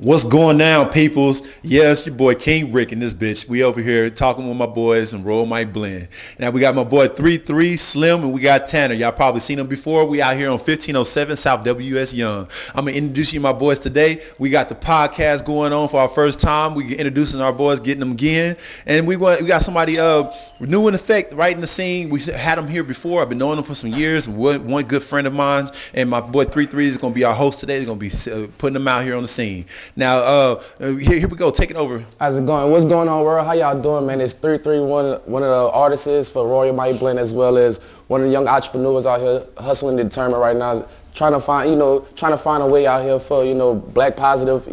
What's going down, peoples? Yeah, it's your boy King Rick in this bitch. We over here talking with my boys and Roll My Blend. Now we got my boy 3-3 Slim and we got Tanner. Y'all probably seen them before. We out here on 1507 South WS Young. I'm gonna introduce you to my boys today. We got the podcast going on for our first time. We introducing our boys, getting them again, and we got somebody new in effect right in the scene. We had them here before. I've been knowing them for some years. One good friend of mine, and my boy 3-3 is gonna be our host today. He's gonna be putting them out here on the scene. Now, here we go. Take it over. How's it going? What's going on, world? How y'all doing, man? It's 3-3, one of the artists for Royal Might Blend, as well as one of the young entrepreneurs out here hustling and determined right now, trying to find a way out here for, black positive,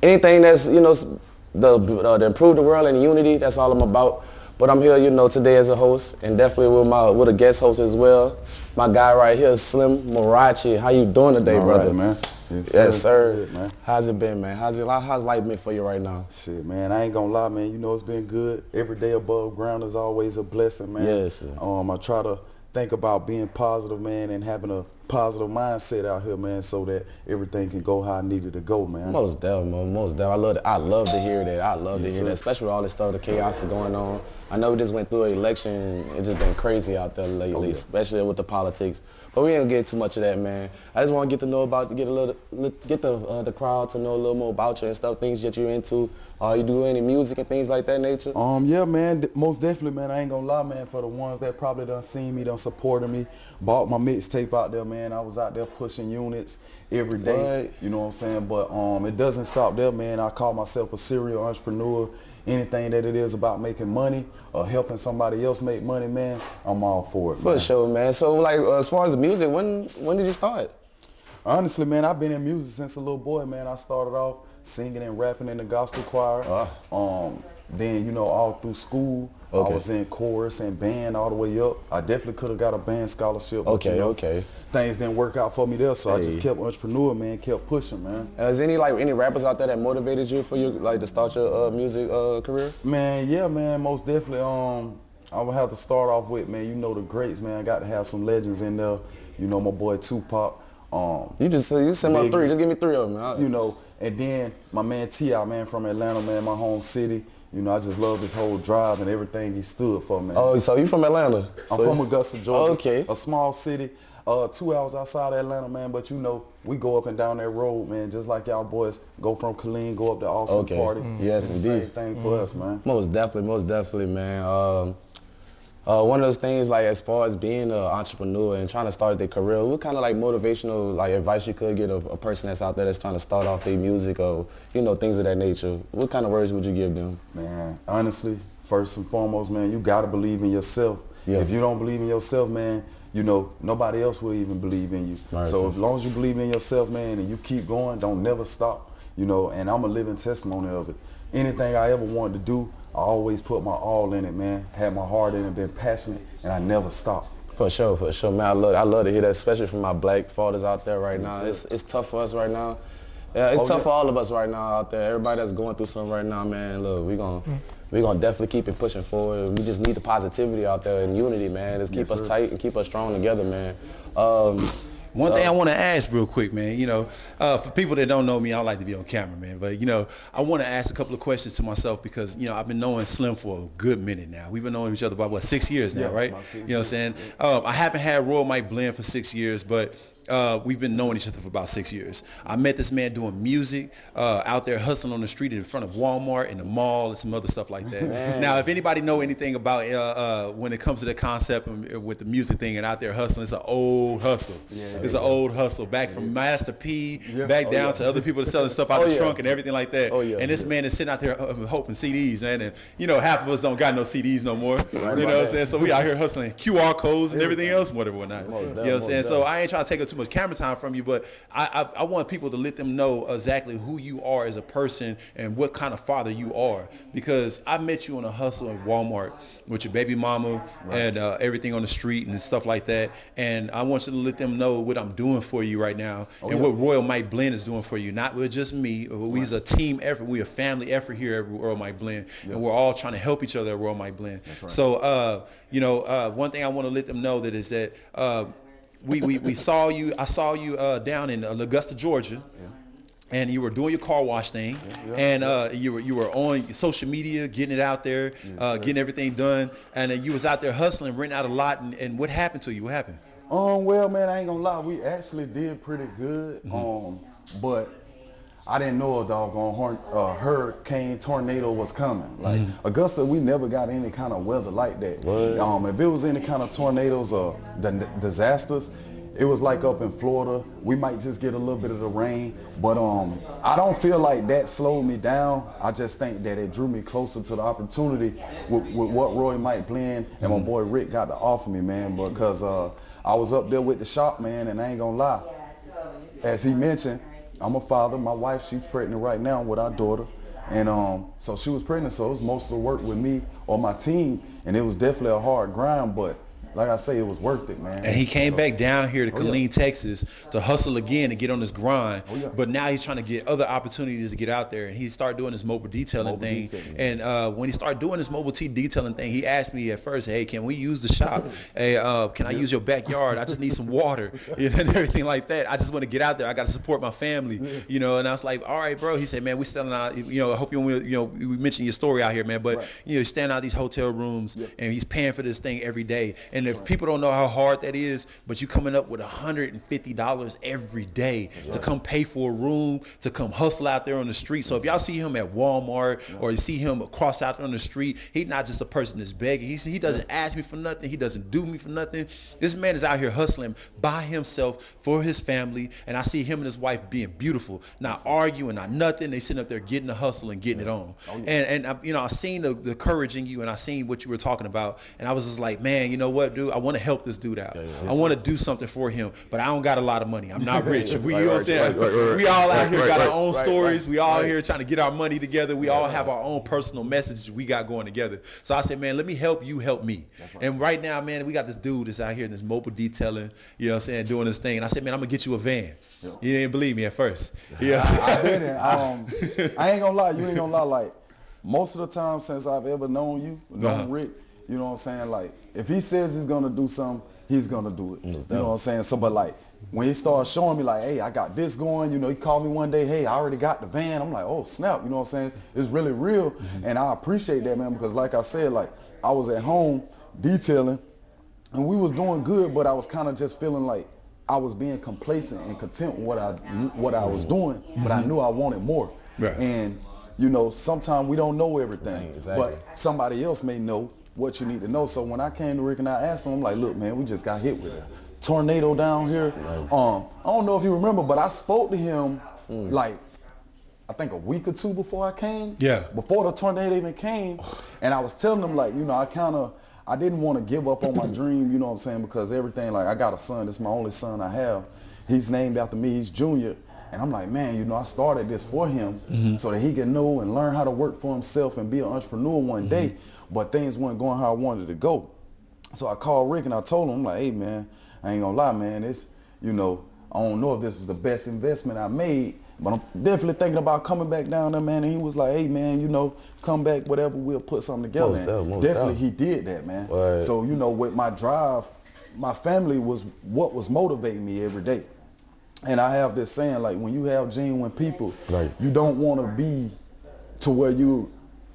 anything that's, to improve the world and unity. That's all I'm about. But I'm here, today as a host, and definitely with a guest host as well. My guy right here, Slim Marachi. How you doing today, brother? Right, man. Yes, sir. Good, man. How's it been, man? How's life been for you right now? Shit, man, I ain't gonna lie, man. You know it's been good. Every day above ground is always a blessing, man. Yes, sir. I try to think about being positive, man, and having a positive mindset out here, man, so that everything can go how I need it to go, man. Most definitely, most definitely. I love to hear that. I love to hear that, especially with all this stuff, the chaos is going on. I know we just went through an election. It's just been crazy out there lately, especially with the politics. But we ain't get too much of that, man. I just want to get to know about, get the crowd to know a little more about you and stuff, things that you're into. You do any music and things like that nature? Yeah, man, most definitely, man. I ain't gonna lie, man. For the ones that probably done seen me, done supported me, bought my mixtape out there, man. I was out there pushing units every day. Right. You know what I'm saying? But it doesn't stop there, man. I call myself a serial entrepreneur. Anything that it is about making money or helping somebody else make money, man, I'm all for it, man. For sure, man. So, like, as far as the music, when did you start? Honestly, man, I've been in music since a little boy, man. I started off singing and rapping in the gospel choir. Then, all through school, I was in chorus and band all the way up. I definitely could have got a band scholarship. But, things didn't work out for me there, so I just kept entrepreneur, man, kept pushing, man. Is any rappers out there that motivated you for you, like, to start your music career? Man, yeah, man, most definitely. I would have to start off with, man, the greats, man. I got to have some legends in there. My boy Tupac. You send me three. Just give me three of them. And then my man T.I., man, from Atlanta, man, my home city. I just love his whole drive and everything he stood for, man. Oh, so you from Atlanta? I'm from Augusta, Georgia. Okay. A small city, 2 hours outside of Atlanta, man. But we go up and down that road, man, just like y'all boys go from Killeen, go up to Austin Party. Yes, it's indeed. The same thing for us, man. Most definitely, man. One of those things, like, as far as being an entrepreneur and trying to start their career, what kind of, like, motivational, like, advice you could get a person that's out there that's trying to start off their music or, things of that nature? What kind of words would you give them? Man, honestly, first and foremost, man, you got to believe in yourself. Yeah. If you don't believe in yourself, man, nobody else will even believe in you. Right. So as long as you believe in yourself, man, and you keep going, don't never stop, and I'm a living testimony of it. Anything I ever wanted to do, I always put my all in it, man. Had my heart in it, been passionate, and I never stopped. For sure, man. I love to hear that, especially from my black fathers out there right now. It's tough for us right now. Yeah, it's tough for all of us right now out there. Everybody that's going through something right now, man. Look, we're gonna definitely keep it pushing forward. We just need the positivity out there and unity, man. Just keep us tight and keep us strong together, man. One thing I want to ask real quick, man, for people that don't know me, I don't like to be on camera, man, but, I want to ask a couple of questions to myself because, I've been knowing Slim for a good minute now. We've been knowing each other about, 6 years now, right? You know what I'm saying? I haven't had Royal Might Blend for 6 years, but we've been knowing each other for about 6 years. I met this man doing music, out there hustling on the street in front of Walmart and the mall and some other stuff like that. Man. Now, if anybody know anything about when it comes to the concept with the music thing and out there hustling, it's an old hustle. It's an old hustle. Back from Master P, back down to other people that selling stuff out the trunk and everything like that. And this man is sitting out there hoping CDs, man. And, half of us don't got no CDs no more. You know what I'm saying? So we out here hustling QR codes and everything else, whatever, whatnot. You know what I'm saying? So I ain't trying to take up too much camera time from you, but I want people to let them know exactly who you are as a person and what kind of father you are, because I met you on a hustle at Walmart with your baby mama and everything on the street and stuff like that, and I want you to let them know what I'm doing for you right now and what Royal Might Blend is doing for you, not with just me. We as a team effort, we a family effort here at Royal Might Blend, and we're all trying to help each other at Royal Might Blend. Right. So one thing I want to let them know that is that we saw you. I saw you down in Augusta, Georgia. and you were doing your car wash thing, and you were on social media, getting it out there, getting everything done, and then you was out there hustling, renting out a lot, and what happened to you? What happened? Well, man, I ain't gonna lie, we actually did pretty good, but I didn't know a doggone hurricane tornado was coming. Like Augusta, we never got any kind of weather like that. If it was any kind of tornadoes or disasters, it was like up in Florida. We might just get a little bit of the rain, but I don't feel like that slowed me down. I just think that it drew me closer to the opportunity with what Roy Mike Blend and my boy Rick got to offer me, man. Because I was up there with the shop, man, and I ain't gonna lie. As he mentioned, I'm a father. My wife, she's pregnant right now with our daughter. And so she was pregnant, so it was most of the work with me or my team. And it was definitely a hard grind, but like I say, it was worth it, man. And he came back down here to Killeen, Texas to hustle again and get on his grind. But now he's trying to get other opportunities to get out there. And he started doing this mobile detailing thing. And when he started doing this mobile detailing thing, he asked me at first, hey, can we use the shop? Hey, can I use your backyard? I just need some water, you know, and everything like that. I just want to get out there. I got to support my family, you know. And I was like, all right, bro. He said, man, we selling out, you know, I hope we mentioned your story out here, man. But, you know, he's standing out these hotel rooms and he's paying for this thing every day. And if people don't know how hard that is, but you coming up with $150 every day to come pay for a room, to come hustle out there on the street. So if y'all see him at Walmart or you see him across out there on the street, he's not just a person that's begging. He doesn't ask me for nothing. He doesn't do me for nothing. This man is out here hustling by himself for his family, and I see him and his wife being beautiful, not arguing, not nothing. They sitting up there getting the hustle and getting it on. And you know, I seen the courage in you, and I seen what you were talking about, and I was just like, man, you know what, dude, I want to help this dude out. I want to do something for him, but I don't got a lot of money. I'm not rich. You know what I'm saying? We all out here got our own stories. We all here trying to get our money together. We all have our own personal messages we got going together. So I said, man, let me help you help me. And right now, man, we got this dude that's out here in this mobile detailing, you know what I'm saying, doing this thing. And I said, man, I'm going to get you a van. You didn't believe me at first. I didn't. I ain't going to lie. You ain't going to lie. Like, most of the time since I've ever known you, known Rick, you know what I'm saying? Like, if he says he's going to do something, he's going to do it. You know what I'm saying? So, but like, when he started showing me like, hey, I got this going, you know, he called me one day, hey, I already got the van. I'm like, oh, snap, you know what I'm saying? It's really real. And I appreciate that, man, because like I said, like, I was at home detailing, and we was doing good, but I was kind of just feeling like I was being complacent and content with what I was doing, but I knew I wanted more. And, you know, sometimes we don't know everything, but somebody else may know what you need to know. So when I came to Rick and I asked him, I'm like, look, man, we just got hit with a tornado down here. I don't know if you remember, but I spoke to him like, I think a week or two before I came. Before the tornado even came. And I was telling him, like, you know, I didn't want to give up on my dream, you know what I'm saying, because everything, like, I got a son, it's my only son I have. He's named after me, he's Junior. And I'm like, man, you know, I started this for him so that he can know and learn how to work for himself and be an entrepreneur one day. But things weren't going how I wanted to go. So I called Rick and I told him, I'm like, hey, man, I ain't gonna lie, man, it's, you know, I don't know if this was the best investment I made, but I'm definitely thinking about coming back down there, man. And he was like, hey, man, you know, come back, whatever, we'll put something together. Definitely he did that, man. So, you know, with my drive, my family was what was motivating me every day. And I have this saying, like, when you have genuine people, you don't want to be to where you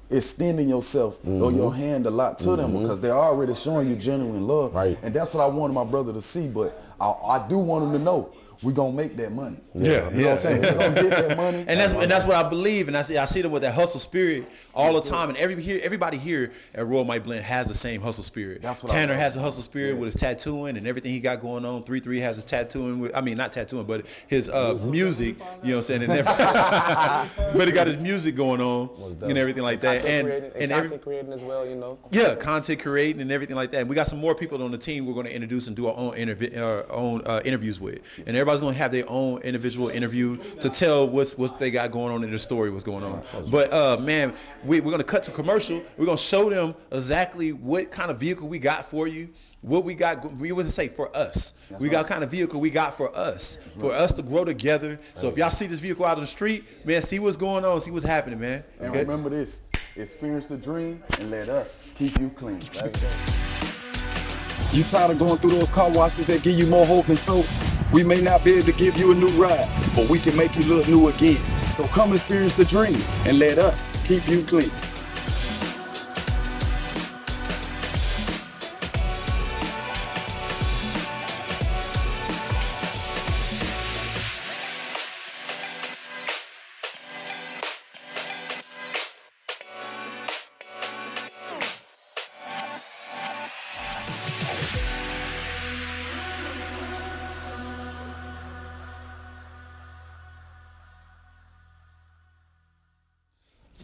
extending yourself or your hand a lot to them, because they're already showing you genuine love. And that's what I wanted my brother to see, but I do want him to know we're gonna make that money. You know what I'm saying? We're gonna get that money. And that's what I believe, and I see them with that hustle spirit all the time. And everybody here at Roy Mike Blend has the same hustle spirit. Tanner has a hustle spirit with his tattooing and everything he got going on. 3-3 has his tattooing with, I mean, not tattooing, but his music, you know what I'm saying? And but he got his music going on and everything like that. And content creating as well, you know. Yeah, content creating and everything like that. And we got some more people on the team we're going to introduce and do our own interviews with. And everybody's going to have their own individual interview to tell what's they got going on in their story, what's going on. But man, we're going to cut to commercial. We're going to show them exactly what kind of vehicle we got for you. What we got, we would say for us. We got kind of vehicle we got for us to grow together. So if y'all see this vehicle out on the street, man, see what's going on, see what's happening, man. And remember this, experience the dream and let us keep you clean. Let's go. You tired of going through those car washes that give you more hope and soap? We may not be able to give you a new ride, but we can make you look new again. So come experience the dream and let us keep you clean.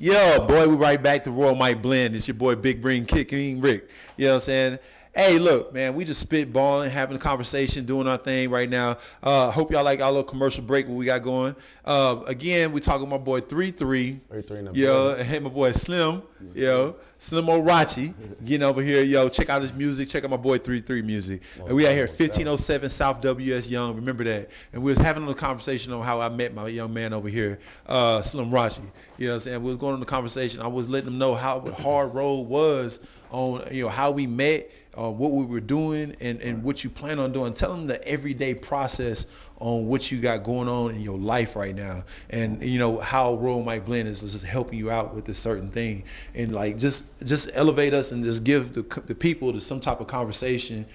Yo, boy, we right back to Royal Mike Blend. It's your boy Big Green Kicking Rick. You know what I'm saying? Hey, look, man, we just spitballing, having a conversation, doing our thing right now. Hope y'all like our little commercial break what we got going. Again, we talking about my boy 3-3. 3-3 Yo, and my boy Slim. Yo, Slim Orachi. Getting over here. Yo, check out his music. Check out my boy 3-3 music. And we out here at 1507 South W.S. Young. Remember that. And we was having a conversation on how I met my young man over here, Slim Rachi. You know what I'm saying? We was going on the conversation. I was letting them know how hard road was on, how we met, what we were doing, and what you plan on doing. Tell them the everyday process on what you got going on in your life right now, and how Royal Mike Blend is just helping you out with this certain thing, and like just elevate us and just give the people to some type of conversation,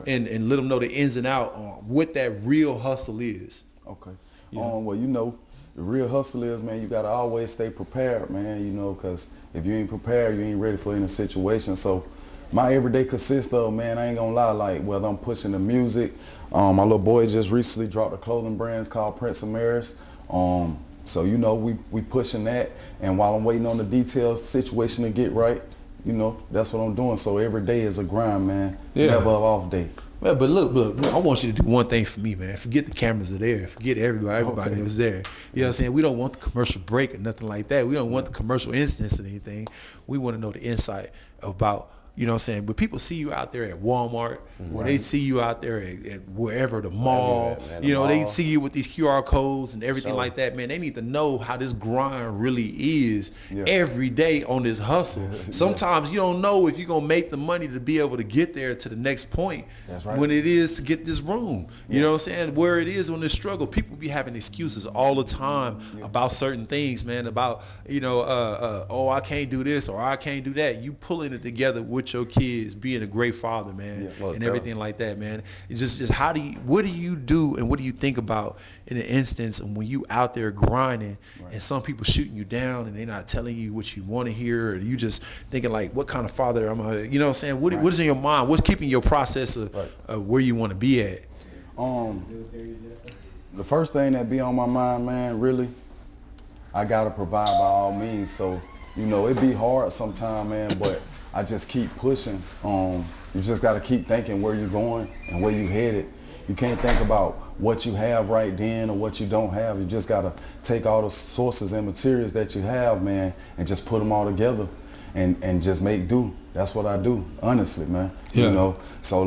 and let them know the ins and out on what that real hustle is. Okay. Well, the real hustle is, man, you got to always stay prepared, man, because if you ain't prepared, you ain't ready for any situation. So my everyday consists of, man, I ain't gonna lie, like whether I'm pushing the music, my little boy just recently dropped a clothing brand called Prince Amaris. So we pushing that, and while I'm waiting on the details situation to get right, that's what I'm doing. So every day is a grind, man. Yeah. Never an off day. Well, but look, I want you to do one thing for me, man. Forget the cameras are there. Forget everybody was there. You know what I'm saying? We don't want the commercial break or nothing like that. We don't want the commercial instance or anything. We want to know the insight about, you know what I'm saying? But people see you out there at Walmart, or they see you out there at wherever, the mall. They see you with these QR codes and everything like that, man. They need to know how this grind really is every day on this hustle. Sometimes you don't know if you're going to make the money to be able to get there to the next point. That's right. When it is to get this room. You know what I'm saying? Where it is on this struggle. People be having excuses all the time about certain things, man, about, I can't do this or I can't do that. You pulling it together with your kids, being a great father, man, and everything like that, man. It's just what do you do and what do you think about in an instance when you out there grinding and some people shooting you down and they're not telling you what you want to hear, or you just thinking like, what kind of father am I? You know what I'm saying? What is in your mind? What's keeping your process of where you want to be at? The first thing that be on my mind, man, really, I gotta provide by all means. So, it be hard sometimes, man, but I just keep pushing. You just gotta keep thinking where you're going and where you headed. You can't think about what you have right then or what you don't have. You just gotta take all the sources and materials that you have, man, and just put them all together and just make do. That's what I do, honestly, man. So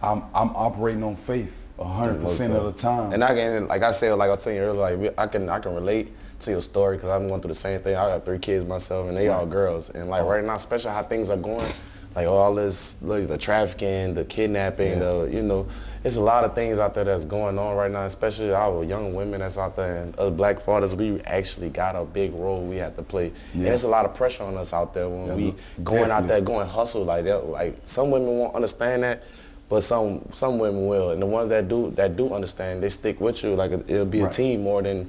I'm operating on faith 100% of the time. And I can, like I said, like I was telling you earlier, I can relate to your story because I'm going through the same thing. I got 3 kids myself, and they all girls. And right now, especially how things are going, like all this, the trafficking, the kidnapping, it's a lot of things out there that's going on right now, especially our young women that's out there, and us black fathers, we actually got a big role we have to play. And there's a lot of pressure on us out there when we going out there, going hustle like that. Like some women won't understand that, but some women will, and the ones that do understand, they stick with you. Like it'll be a team more than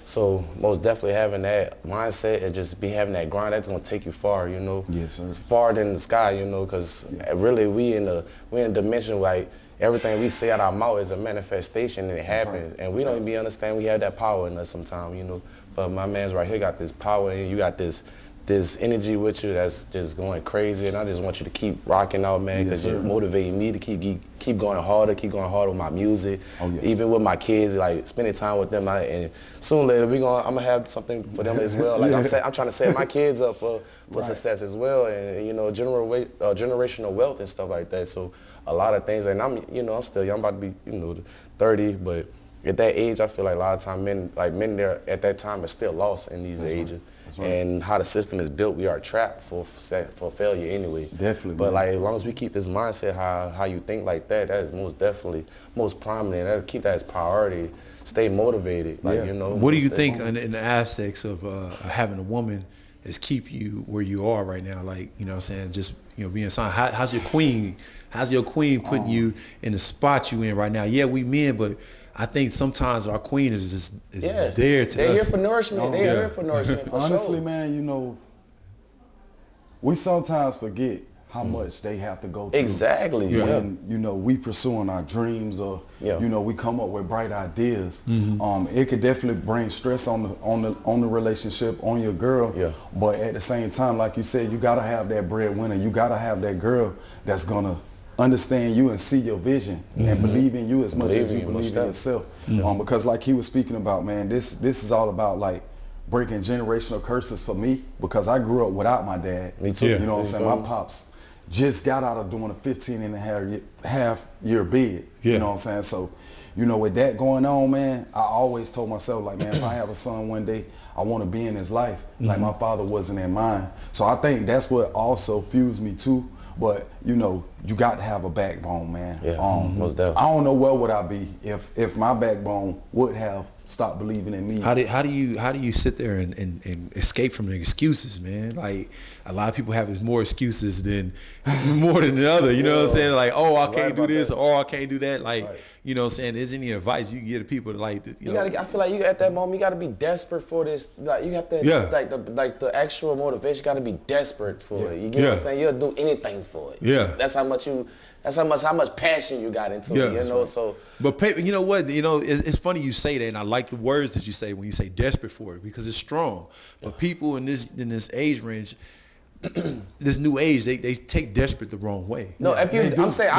So most definitely having that mindset and just having that grind, that's gonna take you far. Yes, sir. Farther than the sky. Because really we in a dimension like everything we say out our mouth is a manifestation and it happens, and we don't even understand we have that power in us sometimes. But my man's right here got this power, and you got this energy with you that's just going crazy, and I just want you to keep rocking out, man, because you're motivating me to keep going harder with my music, even with my kids, like spending time with them. And soon later I'm gonna have something for them as well. Like I'm trying to set my kids up for success as well, and generational wealth and stuff like that. So a lot of things, and I'm still young, I'm about to be 30, but at that age, I feel like a lot of time men there at that time are still lost in these ages. Right. And how the system is built, we are trapped for failure anyway. Definitely. But like as long as we keep this mindset, how you think like that, that is most definitely most prominent. Keep that as priority. Stay motivated. Like, you know. What do you think in the aspects of having a woman is keep you where you are right now? Like, you know what I'm saying, just, you know, being signed. How's your queen putting you in the spot you in right now? Yeah, we men, but I think sometimes our queen is just there to They're us. here for nourishment. They're here for nourishment. For honestly, sure. man, you know, we sometimes forget how much they have to go through. Exactly. When, you know, we pursuing our dreams or, you know, we come up with bright ideas. It could definitely bring stress on the relationship, on your girl. Yeah. But at the same time, like you said, you gotta have that breadwinner. You gotta have that girl that's gonna understand you and see your vision and believe in you as much as you believe in yourself. Because like he was speaking about, man, this is all about like breaking generational curses for me, because I grew up without my dad. Me too. You know what I'm saying? My pops just got out of doing a 15 and a half year bid. You know what I'm saying? So, you know, with that going on, man, I always told myself, like, man, if I have a son one day, I want to be in his life like my father wasn't in mine. So I think that's what also fuels me too. But, you know, you got to have a backbone, man. Most definitely. I don't know where would I be if my backbone would have stopped believing in me. How do you sit there and escape from the excuses, man? Like, a lot of people have more excuses than more than the other. You know what I'm saying? Like, oh, I can't do this, or I can't do that. Like, you know what I'm saying? Is any advice you can give to people to, like, you know? I feel like you at that moment you got to be desperate for this. Like, you have to like the actual motivation got to be desperate for it. You get what I'm saying? You'll do anything for it. Yeah. That's how much passion you got into it. You know, right. So. But you know what? You know, it's funny you say that, and I like the words that you say when you say desperate for it, because it's strong. But people in this age range, this new age, they take desperate the wrong way. No, I'm saying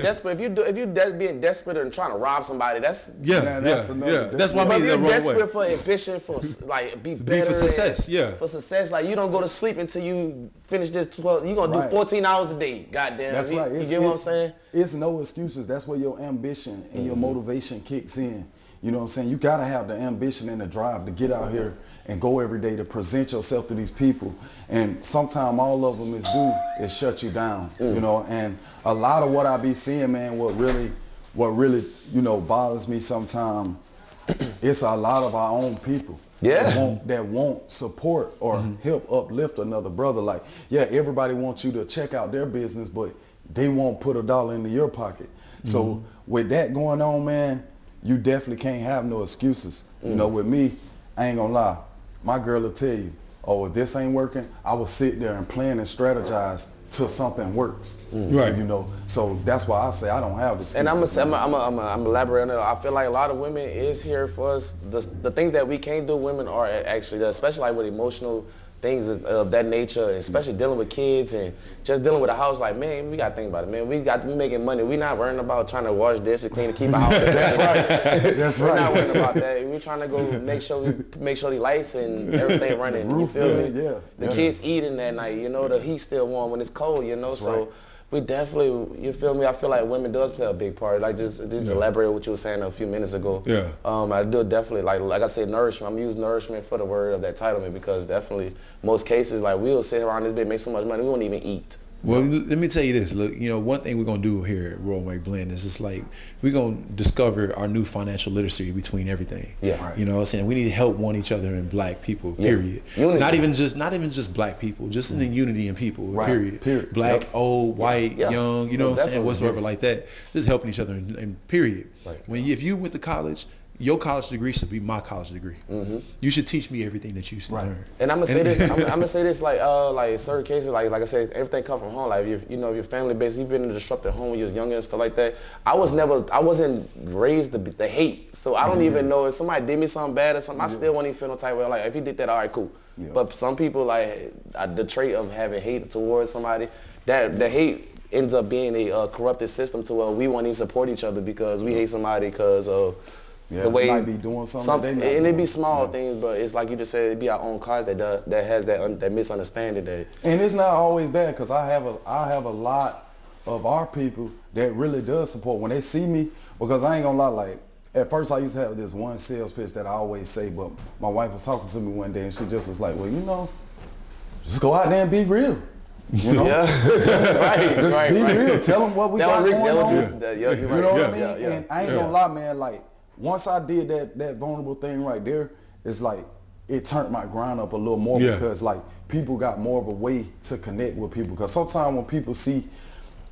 desperate. If you being desperate and trying to rob somebody, that's that's why I mean the wrong way. Desperate for ambition, for like be better, for success, for success. Like, you don't go to sleep until you finish this 12. You gonna do 14 hours a day. Goddamn. That's right. You get what I'm saying? It's no excuses. That's where your ambition and your motivation kicks in. You know what I'm saying? You gotta have the ambition and the drive to get out here and go every day to present yourself to these people. And sometimes all of them is shut you down. You know, and a lot of what I be seeing, man, what really, you know, bothers me sometimes, it's a lot of our own people that won't support or help uplift another brother. Like, everybody wants you to check out their business, but they won't put $1 into your pocket. So with that going on, man, you definitely can't have no excuses. You know, with me, I ain't gonna lie. My girl will tell you, oh, if this ain't working, I will sit there and plan and strategize till something works. Right. You know, so that's why I say I don't have excuses. And I'm elaborating. I feel like a lot of women is here for us. The things that we can't do, women are actually, especially like with emotional things of that nature, especially dealing with kids and just dealing with a house. Like, man, we gotta think about it, man. We making money. We not worrying about trying to wash dishes, clean, to keep our house. That's right. That's right. We're not worrying about that. We're trying to go make sure the lights and everything running. You feel me? Yeah. The kids eating that night. You know, the heat's still warm when it's cold. You know, so. Right. We definitely, you feel me? I feel like women does play a big part. Like just elaborate what you were saying a few minutes ago. Yeah. I do definitely, like I said, nourishment. I'm using nourishment for the word of that entitlement, because definitely most cases, like, we'll sit around this bit, make so much money, we won't even eat. Well, let me tell you this. Look, you know, one thing we're going to do here at Royal White Blend is just like, we're going to discover our new financial literacy between everything. Yeah. Right. You know what I'm saying? We need to help one each other and black people, period. Unity. Not even just black people, just in the unity in people, period. Black, old, white, young, you know what I'm saying? Whatsoever like that. Just helping each other in period. Right. If you went to college, your college degree should be my college degree. You should teach me everything that you learned. And I'm gonna say this. I'm gonna say this, like certain cases, like I said, everything come from home. Like, you know, your family base. You've been in a disrupted home when you was younger and stuff like that. I wasn't raised to hate. So I don't even know if somebody did me something bad or something. I still won't even feel no type of way. Like, if he did that, all right, cool. But some people, like, the trait of having hate towards somebody, that the hate ends up being a corrupted system to where we won't even support each other because we hate somebody because of. The way might be doing something and it be small things, but it's like you just said, it be our own cause that has that misunderstanding that. And it's not always bad, because I have a lot of our people that really does support when they see me, because I ain't gonna lie, like, at first I used to have this one sales pitch that I always say, but my wife was talking to me one day and she just was like, well, you know, just go out there and be real. You know? Yeah. right. Be real. Tell them what we got going on. You know what I mean? Yeah. And I ain't gonna lie, man, like, once I did that vulnerable thing right there, it's like, it turned my grind up a little more because, like, people got more of a way to connect with people. Because sometimes when people see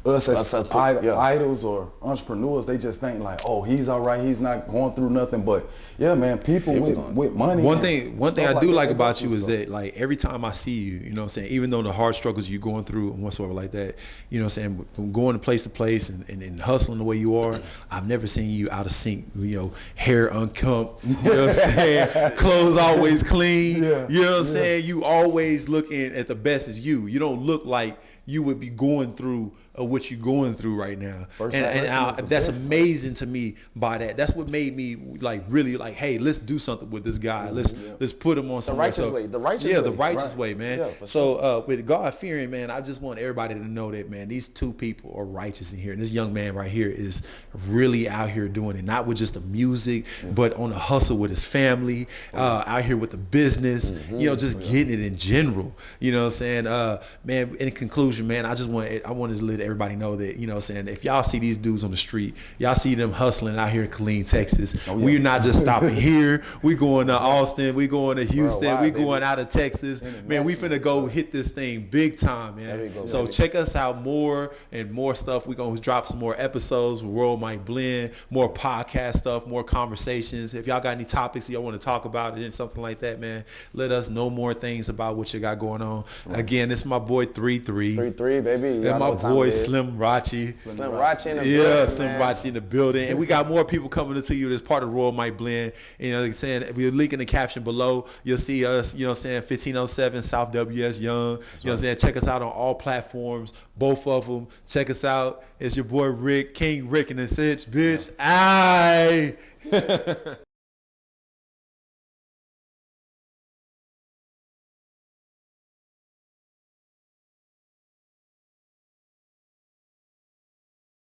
us as idols or entrepreneurs, they just think like, oh, he's all right, he's not going through nothing. But yeah, man, people with money. One thing I do like about you is that, like, every time I see you, you know what I'm saying, even though the hard struggles you're going through and whatsoever like that, you know what I'm saying, from going to place and hustling the way you are, I've never seen you out of sync, you know, hair unkempt, you know what I'm saying, clothes always clean, you know what I'm saying, you always looking at the best as you. You don't look like you would be going through what you're going through right now. And that's amazing to me by that. That's what made me like really like, hey, let's do something with this guy. Let's put him on some righteous way. The righteous way, man. Yeah, so sure. With God fearing, man, I just want everybody to know that, man, these two people are righteous in here. And this young man right here is really out here doing it, not with just the music, but on the hustle with his family, out here with the business, you know, just getting it in general. You know what I'm saying? Man, in conclusion, man, I wanted to let everybody know that, you know what I'm saying, if y'all see these dudes on the street, y'all see them hustling out here in Killeen, Texas, we're not just stopping here. We going to Austin, we going to Houston, we going out of Texas. Man, we finna go hit this thing big time, man. So check us out more and more stuff. We're going to drop some more episodes with World Might Blend, more podcast stuff, more conversations. If y'all got any topics y'all want to talk about it and something like that, man, let us know more things about what you got going on. Again, this is my boy 3-3. 3-3, baby. And my boy Slim Rachi. Slim Rachi in the building. Slim Rachi in the building. And we got more people coming to you as part of Royal Might Blend. You know, like saying, we're linking the caption below. You'll see us, you know what I'm saying, 1507 South WS Young. You know what I'm saying? Check us out on all platforms, both of them. Check us out. It's your boy Rick, King Rick and the Sitch, bitch. Aye.